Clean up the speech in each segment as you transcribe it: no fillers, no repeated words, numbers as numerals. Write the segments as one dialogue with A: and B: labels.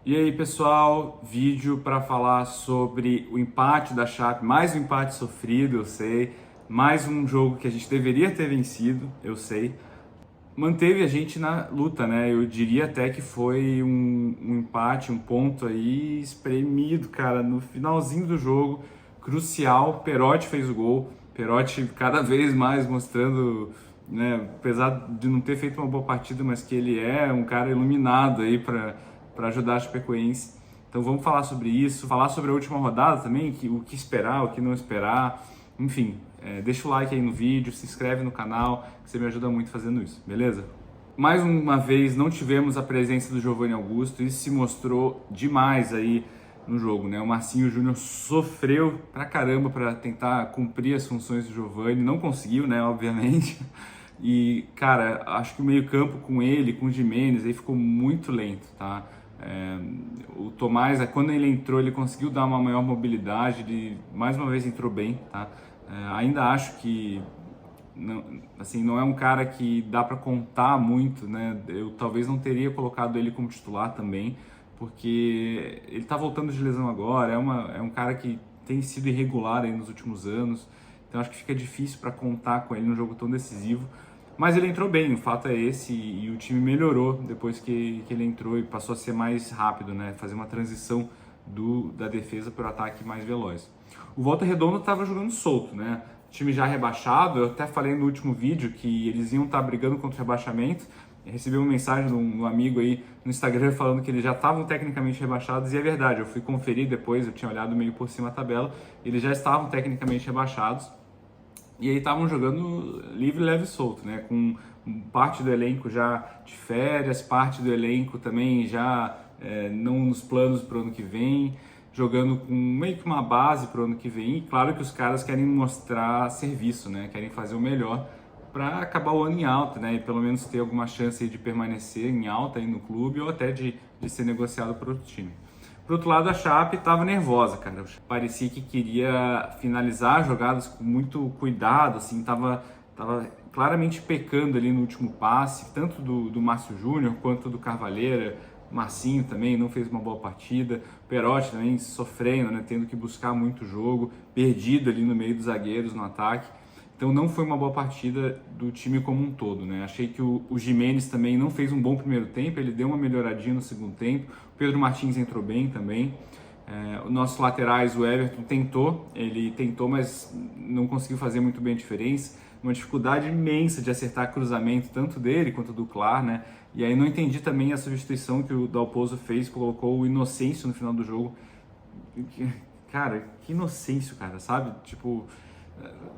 A: E aí, pessoal, vídeo para falar sobre o empate da Chape, mais um empate sofrido, eu sei, mais um jogo que a gente deveria ter vencido, eu sei. Manteve a gente na luta, né? Eu diria até que foi um empate, um ponto aí espremido, cara, no finalzinho do jogo, crucial. Perotti fez o gol, Perotti cada vez mais mostrando, né, apesar de não ter feito uma boa partida, mas que ele é um cara iluminado aí para ajudar a Chapecoense. Então vamos falar sobre isso, falar sobre a última rodada também, o que esperar, o que não esperar, enfim. Deixa o like aí no vídeo, se inscreve no canal, que você me ajuda muito fazendo isso, beleza? Mais uma vez não tivemos a presença do Giovanni Augusto, isso se mostrou demais aí no jogo, né? O Marcinho Júnior sofreu pra caramba para tentar cumprir as funções do Giovanni, não conseguiu, né, obviamente. E, cara, acho que o meio-campo com ele, com o Gimenez, aí ficou muito lento, tá? O Tomás, quando ele entrou, ele conseguiu dar uma maior mobilidade, ele mais uma vez entrou bem, tá? Ainda acho que não, assim, não é um cara que dá para contar muito, né? Eu talvez não teria colocado ele como titular também, porque ele tá voltando de lesão agora, é um cara que tem sido irregular aí nos últimos anos, então acho que fica difícil para contar com ele num jogo tão decisivo. Mas ele entrou bem, o fato é esse, e o time melhorou depois que ele entrou e passou a ser mais rápido, né? Fazer uma transição da defesa para o ataque mais veloz. O Volta Redonda estava jogando solto, né? O time já rebaixado, eu até falei no último vídeo que eles iam estar brigando contra o rebaixamento. Eu recebi uma mensagem de um amigo aí no Instagram falando que eles já estavam tecnicamente rebaixados, e é verdade, eu fui conferir depois, eu tinha olhado meio por cima a tabela, eles já estavam tecnicamente rebaixados. E aí estavam jogando livre, leve e solto, né? Com parte do elenco já de férias, parte do elenco também já não nos planos para o ano que vem, jogando com meio que uma base para o ano que vem. E claro que os caras querem mostrar serviço, né? Querem fazer o melhor para acabar o ano em alta, né? E pelo menos ter alguma chance aí de permanecer em alta aí no clube ou até de ser negociado para outro time. Por outro lado, a Chape estava nervosa, cara. Parecia que queria finalizar jogadas com muito cuidado, assim, tava claramente pecando ali no último passe, tanto do Márcio Júnior quanto do Carvalheira. O Marcinho também não fez uma boa partida. O Perotti também sofrendo, né, tendo que buscar muito jogo, perdido ali no meio dos zagueiros no ataque. Então não foi uma boa partida do time como um todo, né? Achei que o Gimenez também não fez um bom primeiro tempo, ele deu uma melhoradinha no segundo tempo. O Pedro Martins entrou bem também. Os nossos laterais, o Everton ele tentou, mas não conseguiu fazer muito bem a diferença. Uma dificuldade imensa de acertar cruzamento, tanto dele quanto do Clar, né? E aí não entendi também a substituição que o Dalpozo fez, colocou o Inocêncio no final do jogo. Cara, que inocêncio, cara, sabe? Tipo,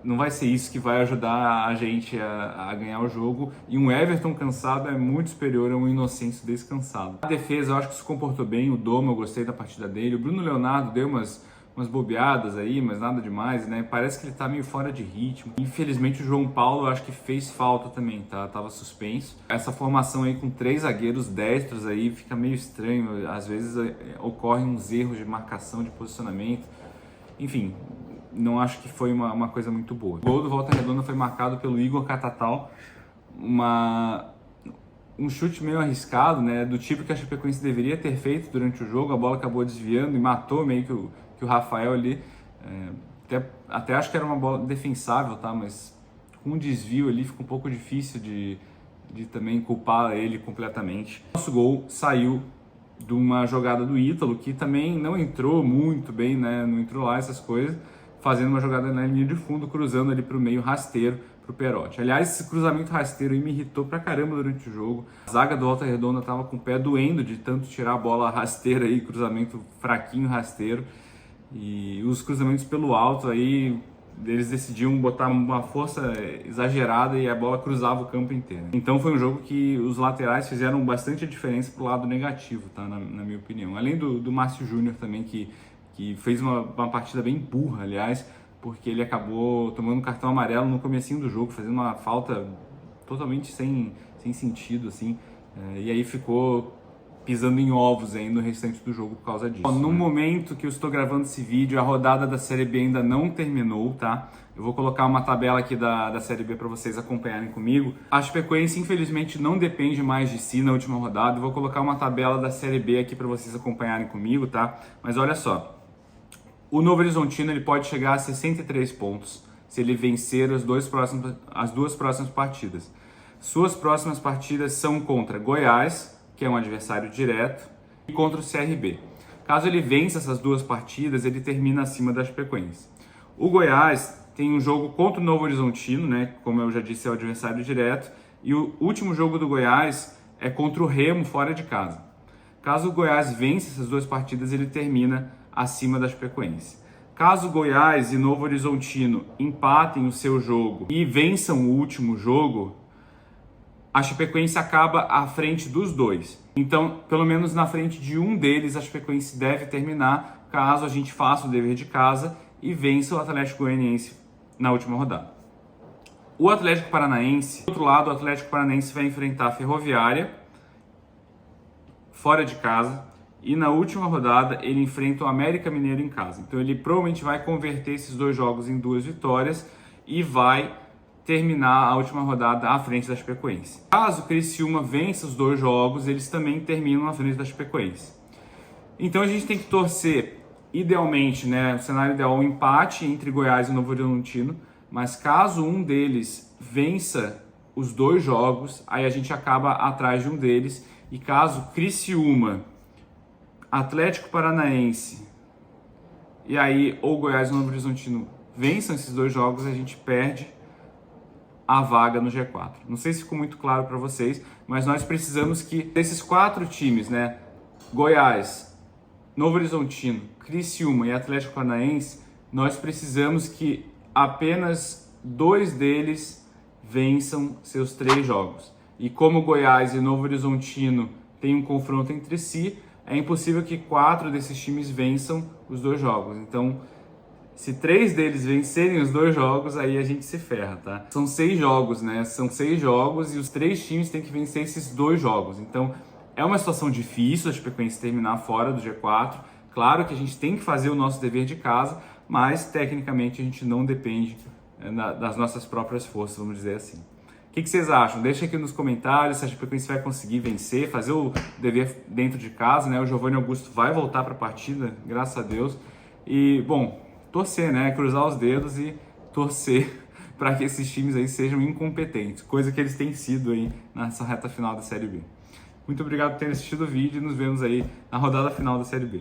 A: não vai ser isso que vai ajudar a gente a ganhar o jogo. E um Everton cansado é muito superior a um Inocêncio descansado. A defesa eu acho que se comportou bem, o Doma eu gostei da partida dele. O Bruno Leonardo deu umas bobeadas aí, mas nada demais, né? Parece que ele tá meio fora de ritmo. Infelizmente o João Paulo eu acho que fez falta também, tá? Tava suspenso. Essa formação aí com 3 zagueiros destros aí fica meio estranho. Às vezes ocorrem uns erros de marcação, de posicionamento. Enfim, não acho que foi uma coisa muito boa. O gol do Volta Redonda foi marcado pelo Igor Catatal, um chute meio arriscado, né, do tipo que a Chapecoense deveria ter feito durante o jogo. A bola acabou desviando e matou meio que o Rafael ali. Até acho que era uma bola defensável, tá? Mas com um desvio ali fica um pouco difícil de também culpar ele completamente. Nosso gol saiu de uma jogada do Ítalo, que também não entrou muito bem, né? Não entrou lá essas coisas, fazendo uma jogada na linha de fundo, cruzando ali para o meio rasteiro para o Perotti. Aliás, esse cruzamento rasteiro aí me irritou pra caramba durante o jogo. A zaga do Volta Redonda tava com o pé doendo de tanto tirar a bola rasteira aí, cruzamento fraquinho rasteiro. E os cruzamentos pelo alto aí, eles decidiam botar uma força exagerada e a bola cruzava o campo inteiro. Então foi um jogo que os laterais fizeram bastante diferença pro lado negativo, tá? Na minha opinião. Além do Márcio Júnior também, que fez uma partida bem burra, aliás, porque ele acabou tomando um cartão amarelo no comecinho do jogo, fazendo uma falta totalmente sem sentido, assim. E aí ficou pisando em ovos aí no restante do jogo por causa disso. No momento que eu estou gravando esse vídeo, a rodada da Série B ainda não terminou, tá? Eu vou colocar uma tabela aqui da Série B para vocês acompanharem comigo. A Chapecoense, infelizmente, não depende mais de si na última rodada. Eu vou colocar uma tabela da Série B aqui para vocês acompanharem comigo, tá? Mas olha só, o Novo Horizontino ele pode chegar a 63 pontos se ele vencer as duas próximas partidas. Suas próximas partidas são contra Goiás, que é um adversário direto, e contra o CRB. Caso ele vença essas duas partidas, ele termina acima da Chapecoense. O Goiás tem um jogo contra o Novo Horizontino, né? Como eu já disse, é o adversário direto. E o último jogo do Goiás é contra o Remo, fora de casa. Caso o Goiás vença essas duas partidas, ele termina acima da Chapecoense. Caso Goiás e Novo Horizontino empatem o seu jogo e vençam o último jogo, a Chapecoense acaba à frente dos dois. Então, pelo menos na frente de um deles, a Chapecoense deve terminar, caso a gente faça o dever de casa e vença o Atlético Goianiense na última rodada. O Atlético Paranaense, do outro lado, o Atlético Paranaense vai enfrentar a Ferroviária, fora de casa, e na última rodada ele enfrenta o América Mineiro em casa. Então ele provavelmente vai converter esses dois jogos em 2 vitórias e vai terminar a última rodada à frente da Chapecoense. Caso o Criciúma vença os 2 jogos, eles também terminam à frente da Chapecoense. Então a gente tem que torcer, idealmente, né, o cenário ideal, um empate entre Goiás e Novo Horizontino, mas caso um deles vença os 2 jogos, aí a gente acaba atrás de um deles, e caso Criciúma, Atlético Paranaense e aí ou Goiás e Novo Horizontino vençam esses 2 jogos, a gente perde a vaga no G4. Não sei se ficou muito claro para vocês, mas nós precisamos que desses 4 times, né, Goiás, Novo Horizontino, Criciúma e Atlético Paranaense, nós precisamos que apenas 2 deles vençam seus 3 jogos. E como Goiás e Novo Horizontino têm um confronto entre si, é impossível que 4 desses times vençam os 2 jogos. Então, se 3 deles vencerem os 2 jogos, aí a gente se ferra, tá? São 6 jogos, né? São 6 jogos e os 3 times têm que vencer esses 2 jogos. Então, é uma situação difícil a Chapecoense terminar fora do G4. Claro que a gente tem que fazer o nosso dever de casa, mas tecnicamente a gente não depende das nossas próprias forças, vamos dizer assim. O que vocês acham? Deixa aqui nos comentários se a Chapecoense vai conseguir vencer, fazer o dever dentro de casa, né? O Giovanni Augusto vai voltar para a partida, graças a Deus. E, bom, torcer, né? Cruzar os dedos e torcer para que esses times aí sejam incompetentes, coisa que eles têm sido aí nessa reta final da Série B. Muito obrigado por terem assistido o vídeo e nos vemos aí na rodada final da Série B.